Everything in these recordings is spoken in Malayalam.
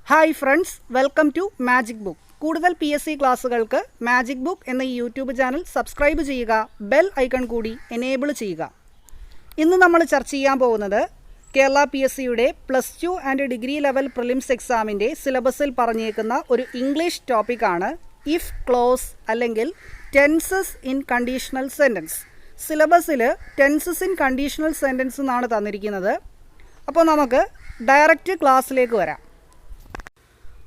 Hi friends, welcome to magic book. കൂടുതൽ PSC ക്ലാസ്സുകൾക്ക് മാജിക് ബുക്ക് എന്ന ഈ യൂട്യൂബ് ചാനൽ സബ്സ്ക്രൈബ് ചെയ്യുക, ബെൽ ഐക്കൺ കൂടി എനേബിൾ ചെയ്യുക. ഇന്ന് നമ്മൾ ചർച്ച ചെയ്യാൻ പോകുന്നത് കേരള PSCയുടെ +2 ആൻഡ് ഡിഗ്രി ലെവൽ പ്രിലിംസ് എക്സാമിൻ്റെ സിലബസിൽ പറഞ്ഞേക്കുന്ന ഒരു ഇംഗ്ലീഷ് ടോപ്പിക്കാണ് ഇഫ് ക്ലോസ് അല്ലെങ്കിൽ ടെൻസസ് ഇൻ കണ്ടീഷണൽ സെൻറ്റൻസ്. സിലബസിൽ ടെൻസസ് ഇൻ കണ്ടീഷണൽ സെൻറ്റൻസ് എന്നാണ് തന്നിരിക്കുന്നത്. അപ്പോൾ നമുക്ക് ഡയറക്റ്റ് ക്ലാസ്സിലേക്ക് വരാം.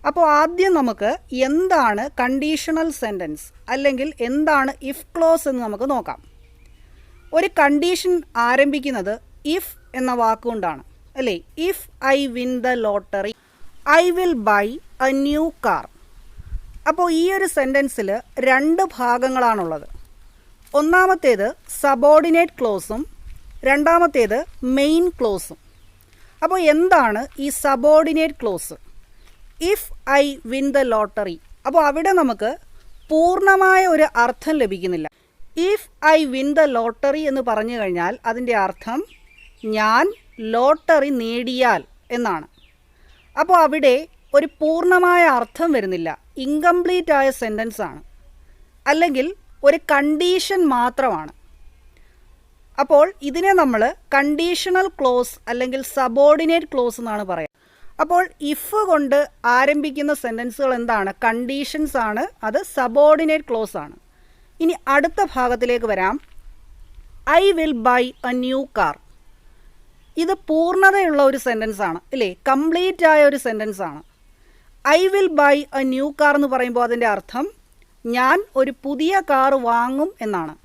അപ്പോൾ ആദ്യം നമുക്ക് എന്താണ് കണ്ടീഷണൽ സെൻറ്റൻസ് അല്ലെങ്കിൽ എന്താണ് ഇഫ് ക്ലോസ് എന്ന് നമുക്ക് നോക്കാം. ഒരു കണ്ടീഷൻ ആരംഭിക്കുന്നത് ഇഫ് എന്ന വാക്കുകൊണ്ടാണ്, അല്ലേ? If I win the lottery I will buy a new car. അപ്പോൾ ഈ ഒരു സെൻറ്റൻസിൽ രണ്ട് ഭാഗങ്ങളാണുള്ളത്. ഒന്നാമത്തേത് സബോർഡിനേറ്റ് ക്ലോസും രണ്ടാമത്തേത് മെയിൻ ക്ലോസും. അപ്പോൾ എന്താണ് ഈ subordinate close? If I win the lottery, അപ്പോൾ അവിടെ നമുക്ക് പൂർണ്ണമായ ഒരു അർത്ഥം ലഭിക്കുന്നില്ല. If I win the lottery എന്ന് പറഞ്ഞു കഴിഞ്ഞാൽ അതിൻ്റെ അർത്ഥം ഞാൻ ലോട്ടറി നേടിയാൽ എന്നാണ്. അപ്പോൾ അവിടെ ഒരു പൂർണ്ണമായ അർത്ഥം വരുന്നില്ല, ഇൻകംപ്ലീറ്റ് ആയ സെൻറ്റൻസ് ആണ്, അല്ലെങ്കിൽ ഒരു കണ്ടീഷൻ മാത്രമാണ്. അപ്പോൾ ഇതിനെ നമ്മൾ കണ്ടീഷണൽ ക്ലോസ് അല്ലെങ്കിൽ സബോർഡിനേറ്റ് ക്ലോസ് എന്നാണ് പറയുക. അപ്പോൾ ഇഫ് കൊണ്ട് ആരംഭിക്കുന്ന സെൻറ്റൻസുകൾ എന്താണ്? കണ്ടീഷൻസ് ആണ്, അത് സബോർഡിനേറ്റ് ക്ലോസ് ആണ്. ഇനി അടുത്ത ഭാഗത്തിലേക്ക് വരാം. I will buy a new car. ഇത് പൂർണ്ണതയുള്ള ഒരു സെൻറ്റൻസ് ആണ്, ഇല്ലേ? കംപ്ലീറ്റ് ആയ ഒരു സെൻറ്റൻസ് ആണ്. I will buy a new car എന്ന് പറയുമ്പോൾ അതിൻ്റെ അർത്ഥം ഞാൻ ഒരു പുതിയ കാർ വാങ്ങും എന്നാണ്.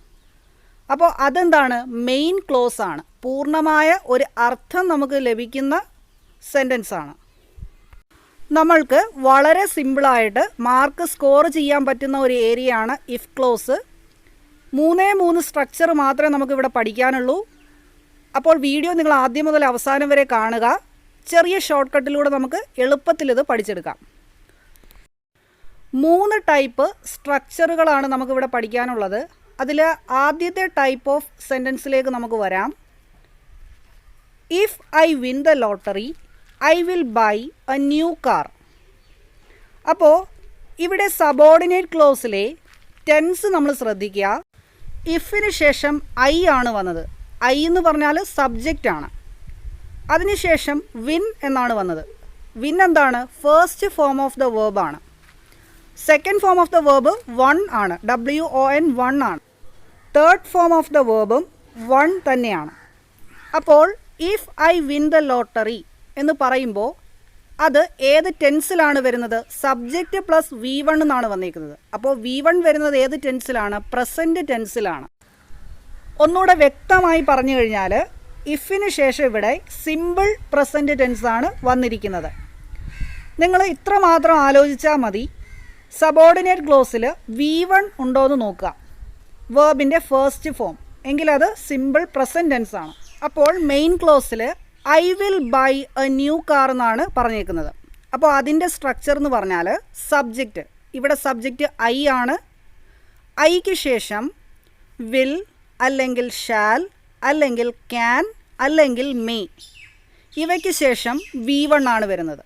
അപ്പോൾ അതെന്താണ്? മെയിൻ ക്ലോസ് ആണ്, പൂർണ്ണമായ ഒരു അർത്ഥം നമുക്ക് ലഭിക്കുന്ന സെൻറ്റൻസ് ആണ്. നമ്മൾക്ക് വളരെ സിമ്പിളായിട്ട് മാർക്ക് സ്കോർ ചെയ്യാൻ പറ്റുന്ന ഒരു ഏരിയ ആണ് ഇഫ് ക്ലോസ്. 3 സ്ട്രക്ചർ മാത്രമേ നമുക്കിവിടെ പഠിക്കാനുള്ളൂ. അപ്പോൾ വീഡിയോ നിങ്ങൾ ആദ്യം മുതൽ അവസാനം വരെ കാണുക. ചെറിയ ഷോർട്ട് കട്ടിലൂടെ നമുക്ക് എളുപ്പത്തിൽ ഇത് പഠിച്ചെടുക്കാം. 3 ടൈപ്പ് സ്ട്രക്ചറുകളാണ് നമുക്കിവിടെ പഠിക്കാനുള്ളത്. അതിൽ ആദ്യത്തെ ടൈപ്പ് ഓഫ് സെൻറ്റൻസിലേക്ക് നമുക്ക് വരാം. If I win the lottery I will buy a new car. അപ്പോൾ ഇവിടെ സബോർഡിനേറ്റ് ക്ലോസിലെ ടെൻസ് നമ്മൾ ശ്രദ്ധിക്കുക. ഇഫിന് ശേഷം ഐ ആണ് വന്നത്. ഐ എന്ന് പറഞ്ഞാൽ സബ്ജക്റ്റ് ആണ്. അതിനുശേഷം വിൻ എന്നാണ് വന്നത്. വിൻ എന്താണ്? First form of the verb ആണ്. Second form of the verb won ആണ്, WON, വൺ ആണ്. തേർഡ് ഫോം ഓഫ് ദ വേർബും വൺ തന്നെയാണ്. അപ്പോൾ if I win the lottery എന്ന് പറയുമ്പോൾ അത് ഏത് ടെൻസിലാണ് വരുന്നത്? സബ്ജക്റ്റ് പ്ലസ് V1 എന്നാണ് വന്നിരിക്കുന്നത്. അപ്പോൾ V1 വരുന്നത് ഏത് ടെൻസിലാണ്? പ്രസൻറ്റ് ടെൻസിലാണ്. ഒന്നുകൂടെ വ്യക്തമായി പറഞ്ഞു കഴിഞ്ഞാൽ ഇഫിന് ശേഷം ഇവിടെ സിമ്പിൾ പ്രസൻറ്റ് ടെൻസാണ് വന്നിരിക്കുന്നത്. നിങ്ങൾ ഇത്ര മാത്രം ആലോചിച്ചാൽ മതി. സബോർഡിനേറ്റ് ക്ലോസിൽ V1 ഉണ്ടോ എന്ന് നോക്കുക, വേർബിൻ്റെ ഫസ്റ്റ് ഫോം, എങ്കിലത് സിമ്പിൾ പ്രസൻറ്റ് ടെൻസ് ആണ്. അപ്പോൾ മെയിൻ ക്ലോസിൽ I will buy a new car എന്നാണ് പറഞ്ഞേക്കുന്നത്. അപ്പോൾ അതിൻ്റെ സ്ട്രക്ചർ എന്ന് പറഞ്ഞാൽ സബ്ജക്റ്റ്, ഇവിടെ സബ്ജക്റ്റ് ഐ ആണ്. ഐക്ക് ശേഷം വിൽ അല്ലെങ്കിൽ ഷാൽ അല്ലെങ്കിൽ ക്യാൻ അല്ലെങ്കിൽ മേ, ഇവയ്ക്ക് ശേഷം V1 ആണ് വരുന്നത്.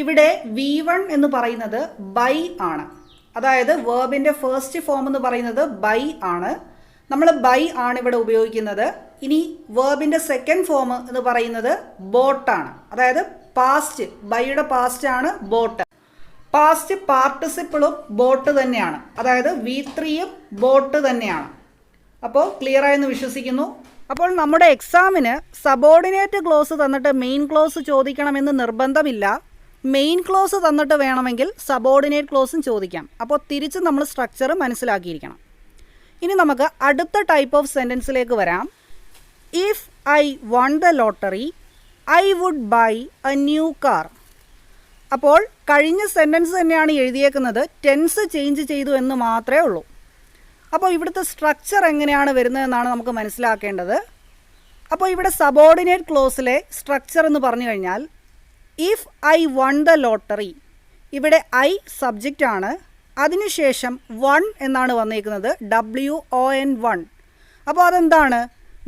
ഇവിടെ V1 എന്ന് പറയുന്നത് ബൈ ആണ്, അതായത് വേർബിൻ്റെ ഫസ്റ്റ് ഫോം എന്ന് പറയുന്നത് ബൈ ആണ്. നമ്മൾ ബൈ ആണ് ഇവിടെ ഉപയോഗിക്കുന്നത്. ഇനി വേർബിൻ്റെ സെക്കൻഡ് ഫോം എന്ന് പറയുന്നത് ബോട്ടാണ്, അതായത് പാസ്റ്റ്, ബൈയുടെ പാസ്റ്റ് ആണ് ബോട്ട്. പാസ്റ്റ് പാർട്ടിസിപ്പിളും ബോട്ട് തന്നെയാണ്, അതായത് V3യും ബോട്ട് തന്നെയാണ്. അപ്പോൾ ക്ലിയർ ആയെന്ന് വിശ്വസിക്കുന്നു. അപ്പോൾ നമ്മുടെ എക്സാമിന് സബോർഡിനേറ്റ് ക്ലോസ് തന്നിട്ട് മെയിൻ ക്ലോസ് ചോദിക്കണമെന്ന് നിർബന്ധമില്ല. മെയിൻ ക്ലോസ് തന്നിട്ട് വേണമെങ്കിൽ സബോർഡിനേറ്റ് ക്ലോസും ചോദിക്കാം. അപ്പോൾ തിരിച്ച് നമ്മൾ സ്ട്രക്ചർ മനസ്സിലാക്കിയിരിക്കണം. ഇനി നമുക്ക് അടുത്ത ടൈപ്പ് ഓഫ് സെൻറ്റൻസിലേക്ക് വരാം. If I won the lottery I would buy a new car. അപ്പോൾ കഴിഞ്ഞ സെൻറ്റൻസ് തന്നെയാണ് എഴുതിയേക്കുന്നത്, ടെൻസ് ചേഞ്ച് ചെയ്തു എന്ന് മാത്രമേ ഉള്ളൂ. അപ്പോൾ ഇവിടുത്തെ സ്ട്രക്ചർ എങ്ങനെയാണ് വരുന്നതെന്നാണ് നമുക്ക് മനസ്സിലാക്കേണ്ടത്. അപ്പോൾ ഇവിടെ സബോർഡിനേറ്റ് ക്ലോസിലെ സ്ട്രക്ചർ എന്ന് പറഞ്ഞു കഴിഞ്ഞാൽ if I won the lottery, ഇവിടെ ഐ സബ്ജക്റ്റ് ആണ്, അതിനുശേഷം വൺ എന്നാണ് വന്നേക്കുന്നത്, WON, വൺ. അപ്പോൾ അതെന്താണ്?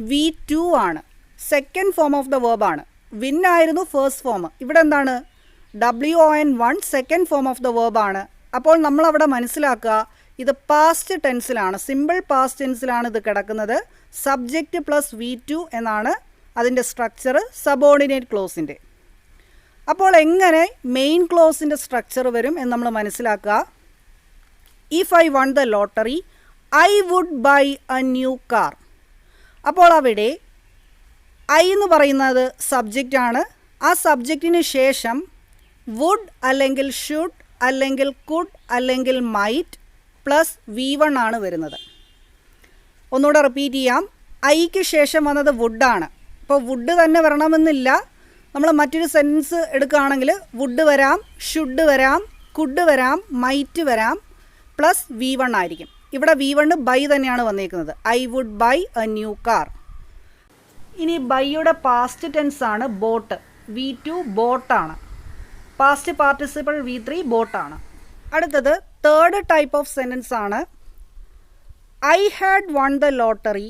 V2 ആണ്, second form of the verb ആണ്. വിൻ ആയിരുന്നു ഫസ്റ്റ് ഫോം. ഇവിടെ എന്താണ്? WON1 second form of the വേർബാണ്. അപ്പോൾ നമ്മളവിടെ മനസ്സിലാക്കുക ഇത് പാസ്റ്റ് ടെൻസിലാണ്, സിമ്പിൾ പാസ്റ്റ് ടെൻസിലാണ് ഇത് കിടക്കുന്നത്. സബ്ജക്റ്റ് പ്ലസ് V2 എന്നാണ് അതിൻ്റെ സ്ട്രക്ചർ സബോർഡിനേറ്റ് ക്ലോസിൻ്റെ. അപ്പോൾ എങ്ങനെ മെയിൻ ക്ലോസിൻ്റെ സ്ട്രക്ചർ വരും എന്ന് നമ്മൾ മനസ്സിലാക്കുക. If I won the lottery I would buy a new car. അപ്പോൾ അവിടെ ഐ എന്ന് പറയുന്നത് സബ്ജക്റ്റാണ്. ആ സബ്ജക്റ്റിന് ശേഷം വുഡ് അല്ലെങ്കിൽ ഷുഡ് അല്ലെങ്കിൽ കുഡ് അല്ലെങ്കിൽ മൈറ്റ് പ്ലസ് V1 ആണ് വരുന്നത്. ഒന്നുകൂടെ റിപ്പീറ്റ് ചെയ്യാം. ഐക്ക് ശേഷം വന്നത് വുഡാണ്. അപ്പോൾ വുഡ് തന്നെ വരണമെന്നില്ല. നമ്മൾ മറ്റൊരു സെൻറ്റൻസ് എടുക്കുകയാണെങ്കിൽ വുഡ് വരാം, ഷുഡ് വരാം, കുഡ് വരാം, മൈറ്റ് വരാം, പ്ലസ് V1 ആയിരിക്കും. ഇവിടെ V1 ബൈ തന്നെയാണ് വന്നിരിക്കുന്നത്. I would buy a new car. ഇനി ബൈയുടെ പാസ്റ്റ് ടെൻസ് ആണ് ബോട്ട്. V2 ബോട്ടാണ്. പാസ്റ്റ് പാർട്ടിസിപ്പിൾ V3 ബോട്ടാണ്. അടുത്തത് തേർഡ് ടൈപ്പ് ഓഫ് സെൻറ്റൻസ് ആണ് I had won the lottery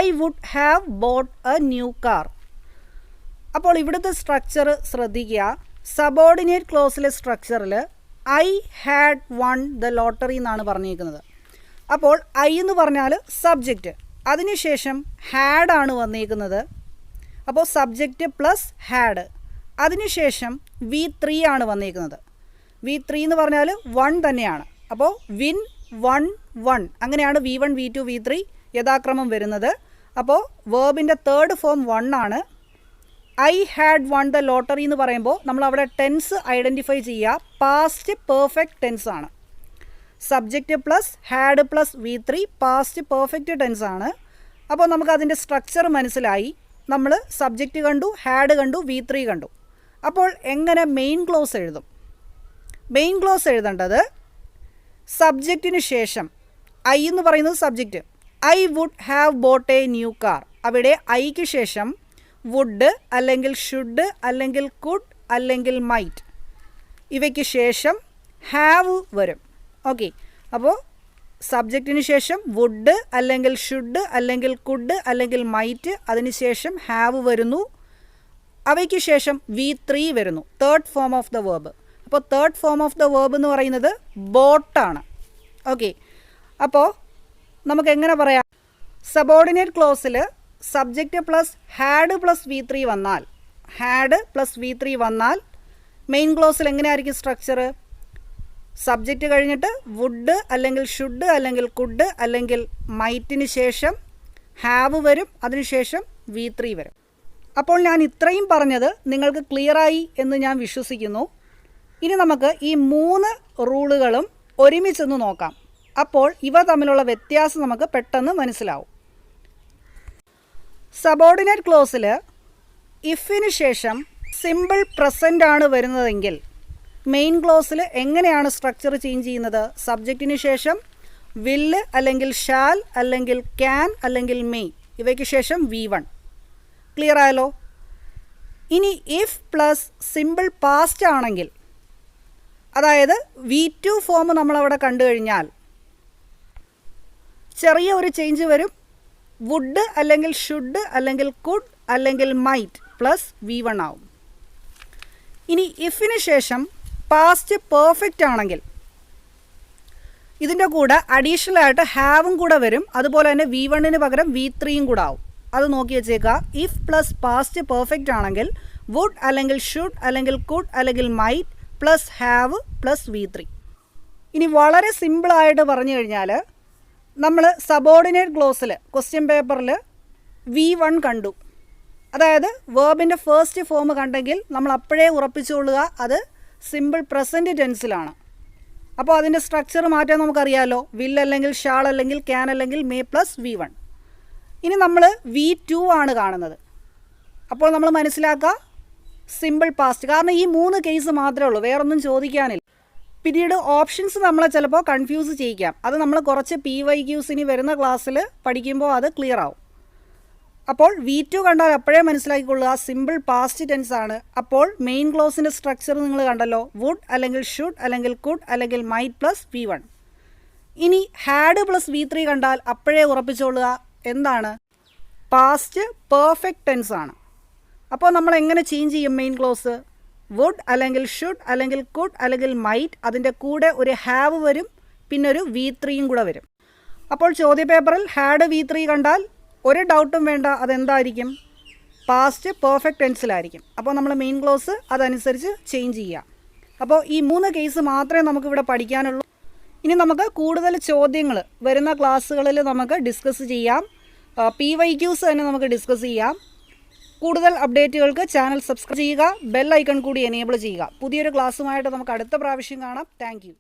I would have bought a new car. അപ്പോൾ ഇവിടുത്തെ സ്ട്രക്ചർ ശ്രദ്ധിക്കുക. സബോർഡിനേറ്റ് ക്ലോസിലെ സ്ട്രക്ചറിൽ I had won the lottery എന്നാണ് പറഞ്ഞിരിക്കുന്നത്. അപ്പോൾ ഐ എന്ന് പറഞ്ഞാൽ സബ്ജക്റ്റ്, അതിനുശേഷം ഹാഡ് ആണ് വന്നിരിക്കുന്നത്. അപ്പോൾ സബ്ജക്റ്റ് പ്ലസ് ഹാഡ്, അതിനുശേഷം V3 ആണ് വന്നിരിക്കുന്നത്. V3 എന്ന് പറഞ്ഞാൽ 1 തന്നെയാണ്. അപ്പോൾ വിൻ 1 1 അങ്ങനെയാണ് V1 V2 V3 യഥാക്രമം വരുന്നത്. അപ്പോൾ വേർബിൻ്റെ തേർഡ് ഫോം 1 ആണ്. I had won the lottery എന്ന് പറയുമ്പോൾ നമ്മളവിടെ ടെൻസ് ഐഡൻറ്റിഫൈ ചെയ്യുക. പാസ്റ്റ് പെർഫെക്റ്റ് ടെൻസ് ആണ്. Subject plus had plus V3 past perfect tense ആണ്. അപ്പോൾ നമുക്കതിൻ്റെ സ്ട്രക്ചർ മനസ്സിലായി. നമ്മൾ സബ്ജക്റ്റ് കണ്ടു, ഹാഡ് കണ്ടു, V3 കണ്ടു. അപ്പോൾ എങ്ങനെ മെയിൻ ക്ലോസ് എഴുതും? മെയിൻ ക്ലോസ് എഴുതേണ്ടത് സബ്ജക്റ്റിന് ശേഷം ഐ എന്ന് പറയുന്നത് subject. I would have bought a new car. അവിടെ ഐക്ക് ശേഷം വുഡ് അല്ലെങ്കിൽ ഷുഡ് അല്ലെങ്കിൽ കുഡ് അല്ലെങ്കിൽ മൈറ്റ്, ഇവയ്ക്ക് ശേഷം ഹാവ് വരും. ഓക്കെ, അപ്പോൾ സബ്ജക്റ്റിന് ശേഷം വുഡ് അല്ലെങ്കിൽ ഷുഡ് അല്ലെങ്കിൽ കുഡ് അല്ലെങ്കിൽ മൈറ്റ്, അതിനുശേഷം ഹാവ് വരുന്നു. അവയ്ക്ക് ശേഷം V3 വരുന്നു, third form of the verb. അപ്പോൾ third form of the verb എന്ന് പറയുന്നത് ബോട്ടാണ്. ഓക്കെ, അപ്പോൾ നമുക്ക് എങ്ങനെ പറയാം? സബോർഡിനേറ്റ് ക്ലോസിൽ subject plus had plus V3 വന്നാൽ, ഹാഡ് പ്ലസ് V3 വന്നാൽ മെയിൻ ക്ലോസിൽ എങ്ങനെയായിരിക്കും സ്ട്രക്ചർ? സബ്ജക്റ്റ് കഴിഞ്ഞിട്ട് വുഡ് അല്ലെങ്കിൽ ഷുഡ് അല്ലെങ്കിൽ കുഡ് അല്ലെങ്കിൽ മൈറ്റിന് ശേഷം ഹാവ് വരും, അതിനുശേഷം V3 വരും. അപ്പോൾ ഞാൻ ഇത്രയും പറഞ്ഞത് നിങ്ങൾക്ക് ക്ലിയറായി എന്ന് ഞാൻ വിശ്വസിക്കുന്നു. ഇനി നമുക്ക് ഈ 3 റൂളുകളും ഒരുമിച്ചൊന്ന് നോക്കാം. അപ്പോൾ ഇവ തമ്മിലുള്ള വ്യത്യാസം നമുക്ക് പെട്ടെന്ന് മനസ്സിലാവും. സബോർഡിനേറ്റ് ക്ലോസിൽ ഇഫിന് ശേഷം സിമ്പിൾ പ്രസൻ്റ് ആണ് വരുന്നതെങ്കിൽ മെയിൻ ക്ലോസിൽ എങ്ങനെയാണ് സ്ട്രക്ചർ ചേഞ്ച് ചെയ്യുന്നത്? സബ്ജക്റ്റിന് ശേഷം വില്ല് അല്ലെങ്കിൽ ഷാൽ അല്ലെങ്കിൽ ക്യാൻ അല്ലെങ്കിൽ മെയ്, ഇവയ്ക്ക് ശേഷം V1. ക്ലിയർ ആയല്ലോ? ഇനി ഇഫ് പ്ലസ് സിമ്പിൾ പാസ്റ്റ് ആണെങ്കിൽ, അതായത് V2 ഫോം നമ്മളവിടെ കണ്ടു കഴിഞ്ഞാൽ ചെറിയ ഒരു ചേഞ്ച് വരും. വുഡ് അല്ലെങ്കിൽ ഷുഡ് അല്ലെങ്കിൽ കുഡ് അല്ലെങ്കിൽ മൈറ്റ് പ്ലസ് V1 ആവും. ഇനി ഇഫിന് ശേഷം പാസ്റ്റ് പെർഫെക്റ്റ് ആണെങ്കിൽ ഇതിൻ്റെ കൂടെ അഡീഷണൽ ആയിട്ട് ഹാവും കൂടെ വരും. അതുപോലെ തന്നെ V1 പകരം V3 കൂടെ ആവും. അത് നോക്കി വെച്ചേക്കുക. ഇഫ് പ്ലസ് പാസ്റ്റ് പെർഫെക്റ്റ് ആണെങ്കിൽ വുഡ് അല്ലെങ്കിൽ ഷുഡ് അല്ലെങ്കിൽ കുഡ് അല്ലെങ്കിൽ might plus have plus V3. ഇനി വളരെ സിമ്പിളായിട്ട് പറഞ്ഞു കഴിഞ്ഞാൽ നമ്മൾ സബോർഡിനേറ്റ് ക്ലോസിൽ ക്വസ്റ്റ്യൻ പേപ്പറിൽ V1 കണ്ടു, അതായത് വേർബിൻ്റെ ഫസ്റ്റ് ഫോം കണ്ടെങ്കിൽ നമ്മൾ അപ്പോഴേ ഉറപ്പിച്ചുകൊള്ളുക അത് സിമ്പിൾ പ്രസൻറ്റ് ടെൻസിലാണ്. അപ്പോൾ അതിൻ്റെ സ്ട്രക്ചർ മാറ്റാൻ നമുക്കറിയാമല്ലോ. വിൽ അല്ലെങ്കിൽ ഷാൾ അല്ലെങ്കിൽ ക്യാൻ അല്ലെങ്കിൽ മേ പ്ലസ് V1. ഇനി നമ്മൾ V2 ആണ് കാണുന്നത്. അപ്പോൾ നമ്മൾ മനസ്സിലാക്കുക സിമ്പിൾ പാസ്റ്റ്, കാരണം ഈ 3 കേസ് മാത്രമേ ഉള്ളൂ, വേറൊന്നും ചോദിക്കാനില്ല. പിന്നീട് ഓപ്ഷൻസ് നമ്മളെ ചിലപ്പോൾ കൺഫ്യൂസ് ചെയ്യിക്കാം. അത് നമ്മൾ കുറച്ച് PYQs ഇനി വരുന്ന ക്ലാസ്സിൽ പഠിക്കുമ്പോൾ അത് ക്ലിയർ ആവും. അപ്പോൾ V2 കണ്ടാൽ അപ്പോഴേ മനസ്സിലാക്കിക്കൊള്ളുക സിമ്പിൾ പാസ്റ്റ് ടെൻസ് ആണ്. അപ്പോൾ മെയിൻ ക്ലോസിൻ്റെ സ്ട്രക്ചർ നിങ്ങൾ കണ്ടല്ലോ, വുഡ് അല്ലെങ്കിൽ ഷുഡ് അല്ലെങ്കിൽ കുഡ് അല്ലെങ്കിൽ മൈറ്റ് പ്ലസ് V1. ഇനി ഹാഡ് പ്ലസ് V3 കണ്ടാൽ അപ്പോഴേ ഉറപ്പിച്ചുകൊള്ളുക എന്താണ്? പാസ്റ്റ് പെർഫെക്റ്റ് ടെൻസ് ആണ്. അപ്പോൾ നമ്മൾ എങ്ങനെ ചേഞ്ച് ചെയ്യും മെയിൻ ക്ലോസ്? വുഡ് അല്ലെങ്കിൽ ഷുഡ് അല്ലെങ്കിൽ കുഡ് അല്ലെങ്കിൽ മൈറ്റ്, അതിൻ്റെ കൂടെ ഒരു ഹാവ് വരും, പിന്നെ ഒരു V3യും കൂടെ വരും. അപ്പോൾ ചോദ്യപേപ്പറിൽ ഹാഡ് V3 കണ്ടാൽ ഒരു ഡൗട്ടും വേണ്ട, അതെന്തായിരിക്കും? Past perfect ടെൻസിലായിരിക്കും. അപ്പോൾ നമ്മൾ മെയിൻ ക്ലോസ് അതനുസരിച്ച് ചേഞ്ച് ചെയ്യുക. അപ്പോൾ ഈ 3 കേസ് മാത്രമേ നമുക്കിവിടെ പഠിക്കാനുള്ളൂ. ഇനി നമുക്ക് കൂടുതൽ ചോദ്യങ്ങൾ വരുന്ന ക്ലാസ്സുകളിൽ നമുക്ക് ഡിസ്കസ് ചെയ്യാം. PYQs തന്നെ നമുക്ക് ഡിസ്കസ് ചെയ്യാം. കൂടുതൽ അപ്ഡേറ്റുകൾക്ക് ചാനൽ സബ്സ്ക്രൈബ് ചെയ്യുക, ബെൽ ഐക്കൺ കൂടി എനേബിൾ ചെയ്യുക. പുതിയൊരു ക്ലാസ്സുമായിട്ട് നമുക്ക് അടുത്ത പ്രാവശ്യം കാണാം. താങ്ക്